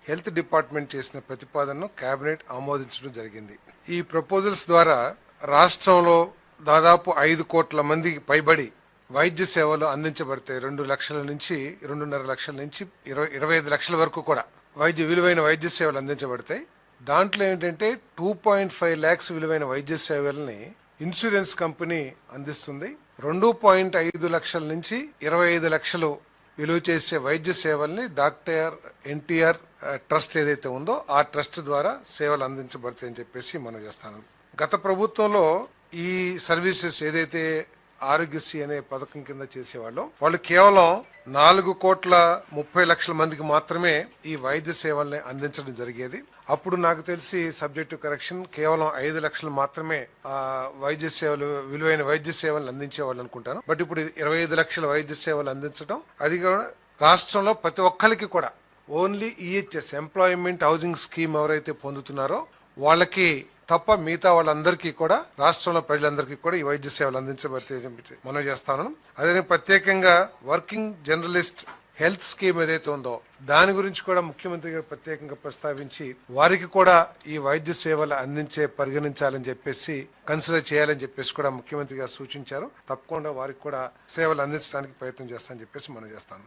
Health department చేసిన ప్రతిపాదనను cabinet ఆమోదించడం జరిగింది. ఈ ప్రపోజల్స్ ద్వారా రాష్ట్రంలో దాదాపు 5 కోట్ల మందికి పైబడి వైద్య సేవలు అందించబడతాయి. 2 లక్షల నుంచి 2.5 లక్షల నుంచి 25 లక్షల వరకు కూడా విలువైన వైద్య సేవలు అందించబడతాయి. దాంట్లో ఏంటంటే 2.5 lakhs విలువైన వైద్య సేవల్ని ఇన్సూరెన్స్ కంపెనీ అందిస్తుంది. 2.5 లక్షల నుంచి 25 లక్షలు విలువ చేసే వైద్య సేవల్ని డాక్టర్ ఎన్టీఆర్ ట్రస్ట్ ఏదైతే ఉందో ఆ ట్రస్ట్ ద్వారా సేవలు అందించబడతాయని చెప్పేసి మనం చేస్తాను. గత ప్రభుత్వంలో ఈ సర్వీసెస్ ఏదైతే ఆరోగ్యశ్రీ అనే పథకం కింద చేసేవాళ్ళు వాళ్ళు కేవలం 4.30 కోట్ల మందికి మాత్రమే ఈ వైద్య సేవల్ని అందించడం జరిగేది. అప్పుడు నాకు తెలిసి సబ్జెక్టు కరెక్షన్ కేవలం 5 లక్షలు మాత్రమే విలువైన వైద్య సేవలను అందించేవాళ్ళు అనుకుంటాను. బట్ ఇప్పుడు 25 లక్షల వైద్య సేవలు అందించడం, అది కూడా రాష్ట్రంలో ప్రతి ఒక్కరికి కూడా only EHS employment housing scheme ఎవరైతే పొందుతున్నారో వాళ్ళకి తప్ప మిగతా వాళ్ళందరికీ కూడా రాష్ట్రంలో ప్రజలందరికీ కూడా ఈ వైద్య సేవలు అందించబడితే మనం చేస్తాను. అదే ప్రత్యేకంగా వర్కింగ్ జర్నలిస్ట్ హెల్త్ స్కీమ్ ఏదైతే ఉందో దాని గురించి కూడా ముఖ్యమంత్రి గారు ప్రత్యేకంగా ప్రస్తావించి వారికి కూడా ఈ వైద్య సేవలు పరిగణించాలని చెప్పేసి కన్సిడర్ చేయాలని చెప్పేసి కూడా ముఖ్యమంత్రి గారు సూచించారు. తప్పకుండా వారికి కూడా సేవలు అందించడానికి ప్రయత్నం చేస్తానని చెప్పేసి మనం చేస్తాను.